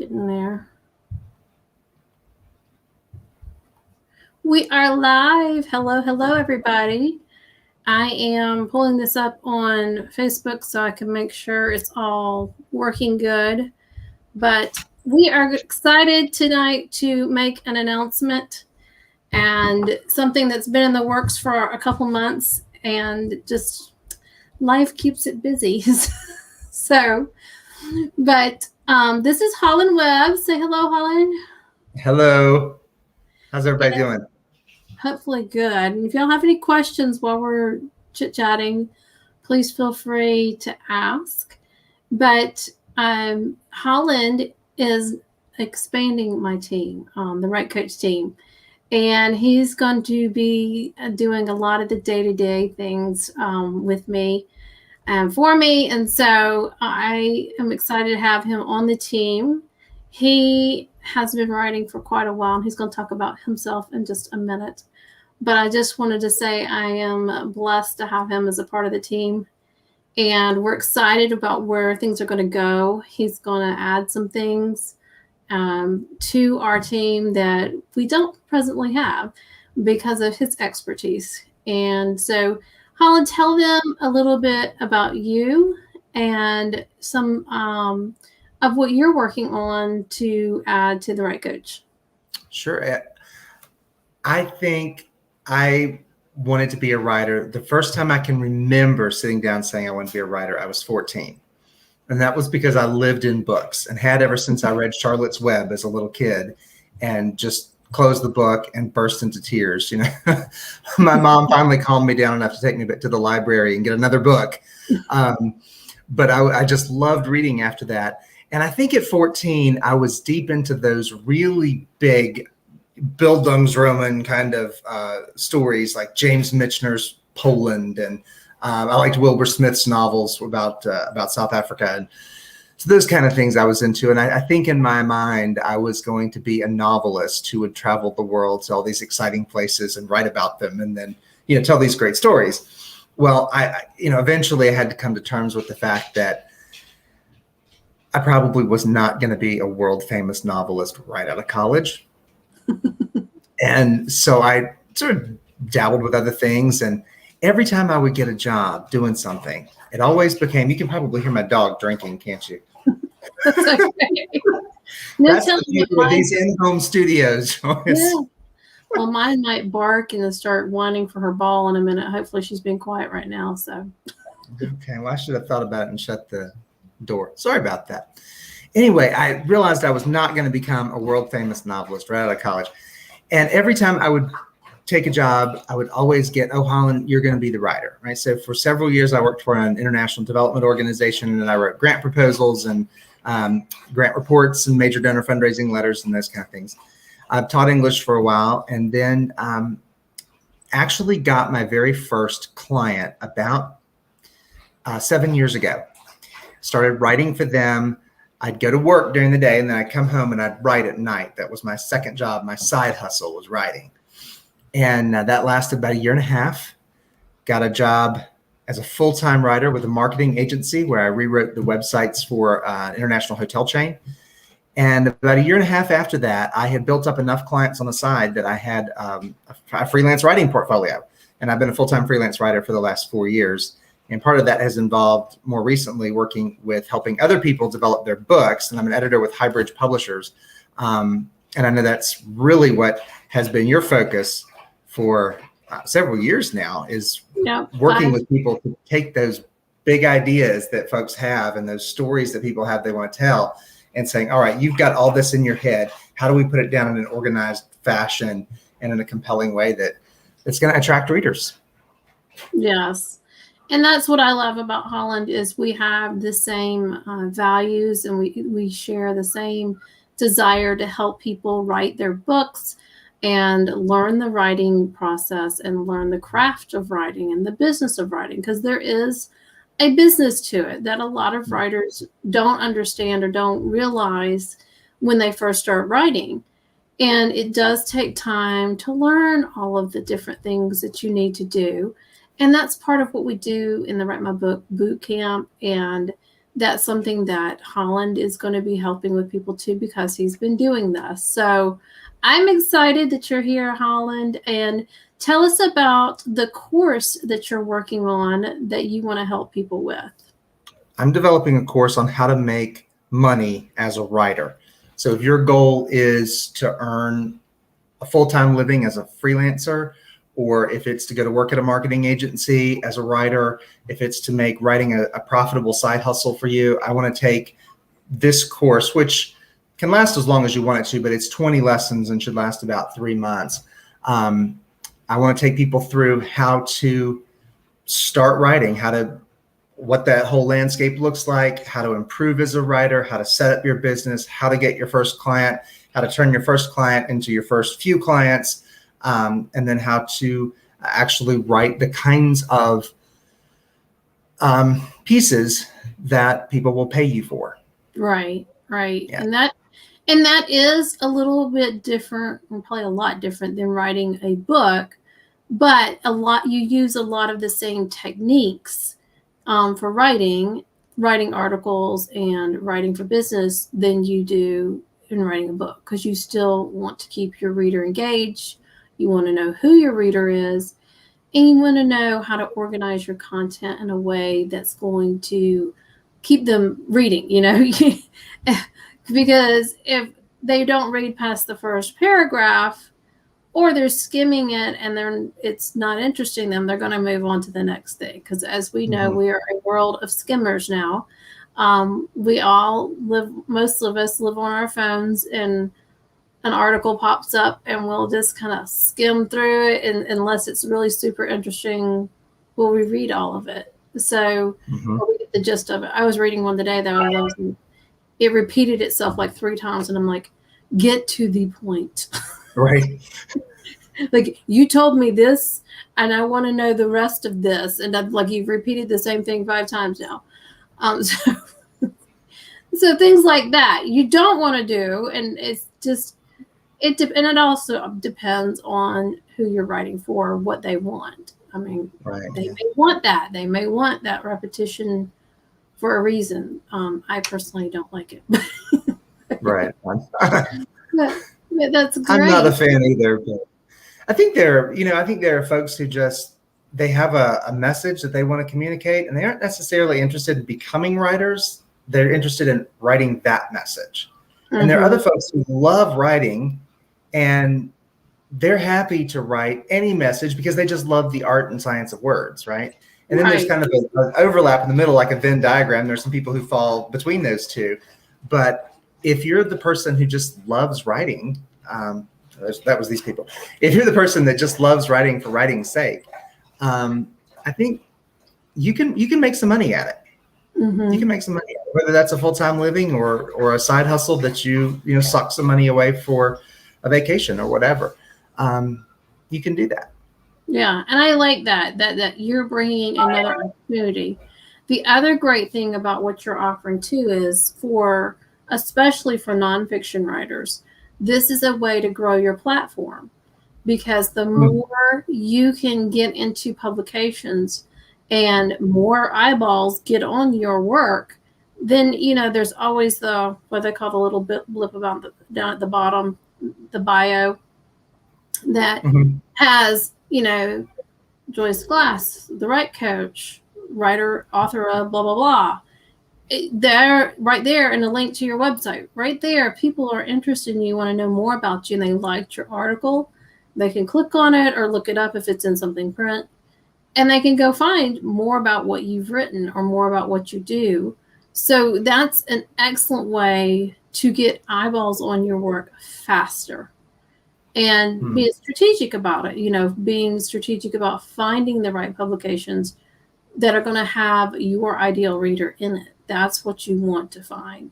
Getting there. We are live. Hello, everybody. I am pulling this up on Facebook so I can make sure it's all working good. But we are excited tonight to make an announcement and something that's been in the works for a couple months, and just life keeps it busy. But this is Holland Webb. Say hello, Holland. Hello. How's everybody doing? Hopefully good. And if y'all have any questions while we're chit-chatting, please feel free to ask. But Holland is expanding my team, the Right Coach team. And he's going to be doing a lot of the day-to-day things with me and for me. And so I am excited to have him on the team. He has been writing for quite a while, and he's going to talk about himself in just a minute. But I just wanted to say I am blessed to have him as a part of the team. And we're excited about where things are going to go. He's going to add some things to our team that we don't presently have because of his expertise. And so, Holland, tell them a little bit about you and some of what you're working on to add to the Right Coach. Sure. I think I wanted to be a writer. The first time I can remember sitting down saying I want to be a writer, I was 14. And that was because I lived in books and had ever since I read Charlotte's Web as a little kid and just closed the book and burst into tears. You know, my mom finally calmed me down enough to take me back to the library and get another book. But I just loved reading after that. And I think at 14, I was deep into those really big Bildungsroman kind of stories like James Michener's Poland, and I liked Wilbur Smith's novels about South Africa, and so those kind of things I was into. And I think in my mind I was going to be a novelist who would travel the world to all these exciting places and write about them, and then tell these great stories. Well, I eventually I had to come to terms with the fact that I probably was not going to be a world famous novelist right out of college. And so I sort of dabbled with other things, and every time I would get a job doing something, it always became, you can probably hear my dog drinking, can't you? That's okay. That's the beauty of these in-home studios. Yeah. Well, mine might bark and start whining for her ball in a minute. Hopefully she's being quiet right now. So. Okay, well, I should have thought about it and shut the door. Sorry about that. Anyway, I realized I was not going to become a world famous novelist right out of college. And every time I would take a job, I would always get, oh, Holland, you're going to be the writer, right? So for several years, I worked for an international development organization, and I wrote grant proposals and grant reports and major donor fundraising letters and those kind of things. I've taught English for a while, and then actually got my very first client about 7 years ago. Started writing for them. I'd go to work during the day, and then I'd come home and I'd write at night. That was my second job. My side hustle was writing. And that lasted about 1.5 years. Got a job as a full-time writer with a marketing agency where I rewrote the websites for an international hotel chain. And about 1.5 years after that, I had built up enough clients on the side that I had a freelance writing portfolio. And I've been a full-time freelance writer for the last 4 years. And part of that has involved more recently working with helping other people develop their books. And I'm an editor with Highbridge Publishers. And I know that's really what has been your focus for several years now, is working with people to take those big ideas that folks have and those stories that people have they want to tell, and saying, all right, you've got all this in your head. How do we put it down in an organized fashion and in a compelling way that's going to attract readers? Yes. And that's what I love about Holland, is we have the same values, and we share the same desire to help people write their books and learn the writing process and learn the craft of writing and the business of writing, because there is a business to it that a lot of writers don't understand or don't realize when they first start writing. And it does take time to learn all of the different things that you need to do. And that's part of what we do in the Write My Book boot camp. And that's something that Holland is going to be helping with people too, because he's been doing this. So I'm excited that you're here, Holland, and tell us about the course that you're working on that you want to help people with. I'm developing a course on how to make money as a writer. So if your goal is to earn a full-time living as a freelancer, or if it's to go to work at a marketing agency as a writer, if it's to make writing a profitable side hustle for you, I want to take this course, which can last as long as you want it to, but it's 20 lessons and should last about 3 months. I want to take people through how to start writing, what that whole landscape looks like, how to improve as a writer, how to set up your business, how to get your first client, how to turn your first client into your first few clients, and then how to actually write the kinds of pieces that people will pay you for. Right. Yeah. And that is a little bit different, and probably a lot different than writing a book, but you use a lot of the same techniques for writing articles and writing for business than you do in writing a book, because you still want to keep your reader engaged. You want to know who your reader is, and you want to know how to organize your content in a way that's going to keep them reading, because if they don't read past the first paragraph, or they're skimming it and it's not interesting them, they're going to move on to the next thing. Because as we know, we are a world of skimmers now. Most of us live on our phones, and an article pops up and we'll just kind of skim through it. And unless it's really super interesting, will we read all of it? So we get the gist of it. I was reading one today though, it repeated itself like 3 times, and I'm like, get to the point. Right. Like, you told me this, and I want to know the rest of this. And I'm like, you've repeated the same thing 5 times now. So things like that you don't want to do. And it's just, and it also depends on who you're writing for, what they want. I mean, they may want that repetition for a reason. I personally don't like it. Right. but that's great. I'm not a fan either, but I think there are folks who they have a message that they want to communicate, and they aren't necessarily interested in becoming writers. They're interested in writing that message. And there are other folks who love writing, and they're happy to write any message because they just love the art and science of words, right? And then there's kind of an overlap in the middle, like a Venn diagram. There's some people who fall between those two. But if you're the person who just loves writing, that was these people. If you're the person that just loves writing for writing's sake, I think you can make some money at it. You can make some money at it, whether that's a full-time living or a side hustle that you suck some money away for a vacation or whatever. You can do that. Yeah, and I like that you're bringing another opportunity. The other great thing about what you're offering too is, especially for nonfiction writers, this is a way to grow your platform, because the more you can get into publications and more eyeballs get on your work, then there's always what they call the little blip about down at the bottom, the bio, that has Joyce Glass, the Right Coach, writer, author of blah blah blah. They're right there, and a link to your website right there. People are interested in you, want to know more about you, and they liked your article. They can click on it or look it up if it's in something print, and they can go find more about what you've written or more about what you do. So that's an excellent way to get eyeballs on your work faster, and being strategic about it, being strategic about finding the right publications that are going to have your ideal reader in it. That's what you want to find.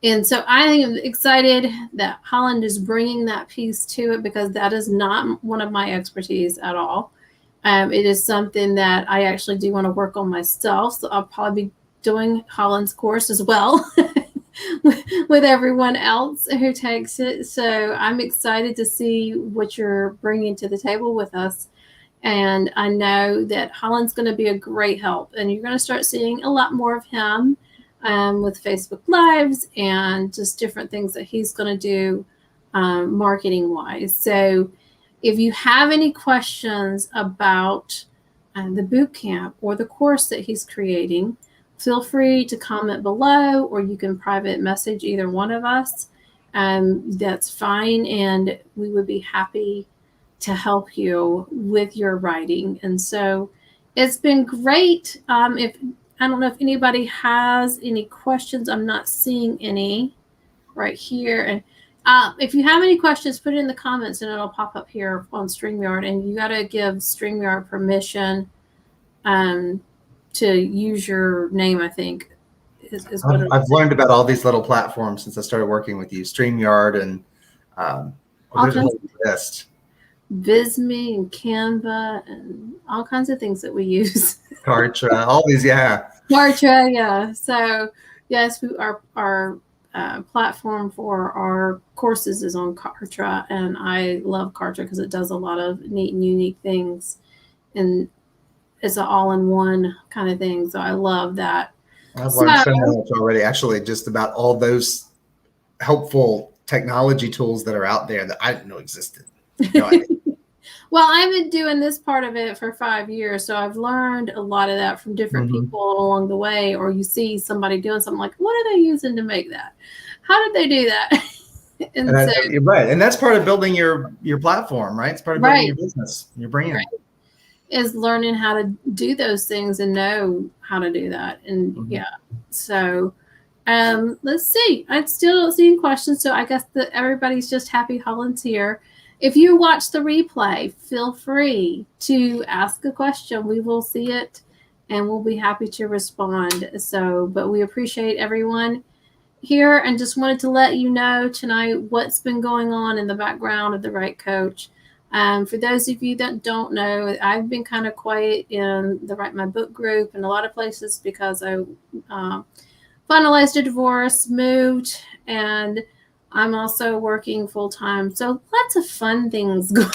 And so I am excited that Holland is bringing that piece to it, because that is not one of my expertise at all. It is something that I actually do want to work on myself. So I'll probably be doing Holland's course as well with everyone else who takes it. So I'm excited to see what you're bringing to the table with us. And I know that Holland's going to be a great help, and you're going to start seeing a lot more of him with Facebook Lives and just different things that he's going to do marketing wise. So if you have any questions about the boot camp or the course that he's creating, feel free to comment below, or you can private message either one of us. That's fine, and we would be happy to help you with your writing. And so it's been great. If I don't know if anybody has any questions, I'm not seeing any right here. And if you have any questions, put it in the comments and it'll pop up here on StreamYard. And you got to give StreamYard permission to use your name, I think. I've learned about all these little platforms since I started working with you, StreamYard and there's a whole list. Visme and Canva and all kinds of things that we use. Kartra, all these, yeah. Kartra, yeah. So yes, our platform for our courses is on Kartra, and I love Kartra because it does a lot of neat and unique things, and it's an all-in-one kind of thing. So I love that. I've learned so much already, actually, just about all those helpful technology tools that are out there that I didn't know existed. No idea. Well, I've been doing this part of it for 5 years, so I've learned a lot of that from different people along the way. Or you see somebody doing something like, what are they using to make that? How did they do that? You're right, and that's part of building your platform, right? It's part of building your business, your brand. Right. Is learning how to do those things and know how to do that. And yeah, so let's see. I still don't see any questions, so I guess that everybody's just happy Holland's here. If you watch the replay, feel free to ask a question. We will see it and we'll be happy to respond. So, but we appreciate everyone here and just wanted to let you know tonight what's been going on in the background of The Right Coach. For those of you that don't know, I've been kind of quiet in the Write My Book group and a lot of places because I finalized a divorce, moved, and I'm also working full-time. So lots of fun things going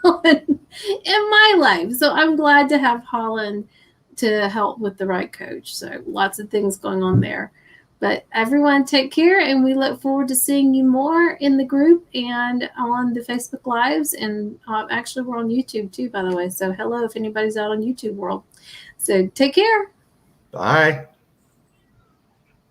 on in my life. So I'm glad to have Holland to help with The Right Coach. So lots of things going on there. But everyone take care, and we look forward to seeing you more in the group and on the Facebook Lives. And actually, we're on YouTube too, by the way. So hello if anybody's out on YouTube world. So take care. Bye.